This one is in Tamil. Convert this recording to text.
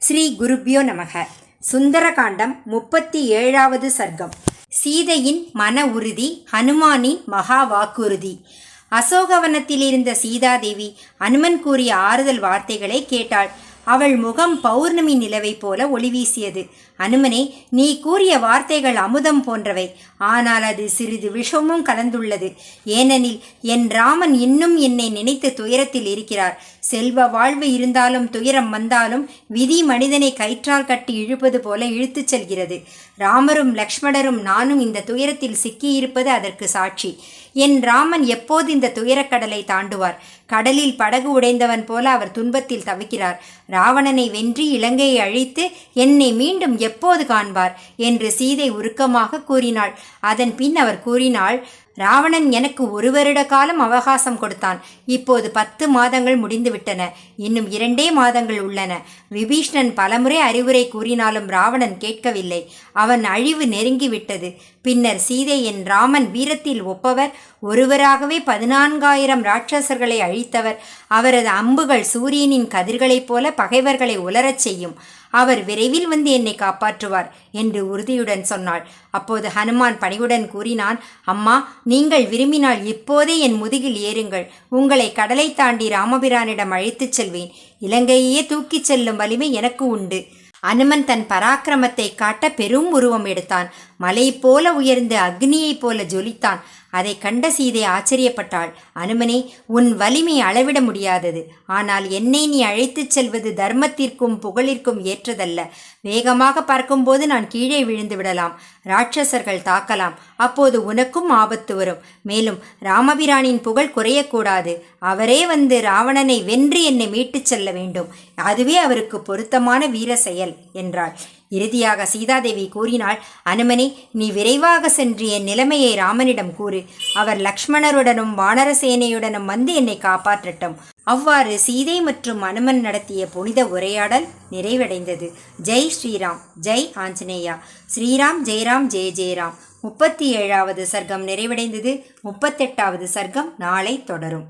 ஸ்ரீ குருப்யோ நமக. சுந்தரகாண்டம் 37வது சர்க்கம். சீதையின் மன உறுதி, ஹனுமானின் மகா வாக்குறுதி. அசோகவனத்திலிருந்த சீதாதேவி அனுமன் கூறிய ஆறுதல் வார்த்தைகளை கேட்டாள். அவள் முகம் பௌர்ணமி நிலவை போல ஒளி வீசியது. அனுமனே, நீ கூறிய வார்த்தைகள் அமுதம் போன்றவை. ஆனால் அது சிறிது விஷமும் கலந்துள்ளது. ஏனெனில் என் ராமன் இன்னும் என்னை நினைத்து துயரத்தில் இருக்கிறார். செல்வ வாழ்வு இருந்தாலும் துயரம் வந்தாலும் விதி மனிதனை கயிற்றால் கட்டி இழுப்பது போல இழுத்துச் செல்கிறது. ராமரும் லக்ஷ்மணரும் நானும் இந்த துயரத்தில் சிக்கியிருப்பது அதற்கு சாட்சி. என் ராமன் எப்போது இந்த துயரக்கடலை தாண்டுவார்? கடலில் படகு உடைந்தவன் போல அவர் துன்பத்தில் தவிக்கிறார். ராவணனை வென்றி இலங்கையை அழித்து என்னை மீண்டும் எப்போது காண்பார் என்று சீதை உருக்கமாக கூறினாள். அதன் பின் அவர் கூறினாள், ராவணன் எனக்கு 1 வருட காலம் அவகாசம் கொடுத்தான். இப்போது 10 மாதங்கள் முடிந்துவிட்டன. இன்னும் 2 மாதங்கள் உள்ளன. விபீஷ்ணன் பலமுறை அறிவுரை கூறினாலும் ராவணன் கேட்கவில்லை. அவன் அழிவு நெருங்கிவிட்டது. பின்னர் சீதை, என் ராமன் வீரத்தில் ஒப்பவர், ஒருவராகவே 14,000 ராட்சசர்களை அழித்தவர். அவரது அம்புகள் சூரியனின் கதிர்களைப் போல பகைவர்களை உலரச் செய்யும். அவர் விரைவில் வந்து என்னை காப்பாற்றுவார் என்று உறுதியுடன் சொன்னாள். அப்போது ஹனுமான் பணிவுடன் கூறினான், அம்மா, நீங்கள் விரும்பினால் இப்போதே என் முதுகில் ஏறுங்கள். உங்களை கடலை தாண்டி ராமபிரானிடம் அழைத்துச் செல்வேன். இலங்கையே தூக்கிச் செல்லும் வலிமை எனக்கு உண்டு. அனுமன் தன் பராக்கிரமத்தை காட்ட பெரும் உருவம் எடுத்தான். மலை போல உயர்ந்து அக்னியைப் போல ஜொலித்தான். அதை கண்ட சீதை ஆச்சரியப்பட்டாள். அனுமனே, உன் வலிமை அளவிட முடியாதது. ஆனால் என்னை நீ அழைத்துச் செல்வது தர்மத்திற்கும் புகழிற்கும் ஏற்றதல்ல. வேகமாக பறக்கும்போது நான் கீழே விழுந்து விடலாம். ராட்சசர்கள் தாக்கலாம். அப்போது உனக்கும் ஆபத்து வரும். மேலும் ராமபிரானின் புகழ் குறையக்கூடாது. அவரே வந்து ராவணனை வென்று என்னை மீட்டுச் செல்ல வேண்டும். அதுவே அவருக்கு பொருத்தமான வீர செயல் என்றாள். இறுதியாக சீதாதேவி கூறினாள், அனுமனே, நீ விரைவாக சென்று என் நிலைமையை ராமனிடம் கூறு. அவர் லக்ஷ்மணருடனும் வானரசேனையுடனும் வந்து என்னை காப்பாற்றட்டும். அவ்வாறு சீதை மற்றும் அனுமன் நடத்திய புனித உரையாடல் நிறைவடைந்தது. ஜெய் ஸ்ரீராம், ஜெய் ஆஞ்சநேயா. ஸ்ரீராம் ஜெயராம், ஜெய ஜெயராம். 37வது சர்க்கம் நிறைவடைந்தது. 38வது சர்க்கம் நாளை தொடரும்.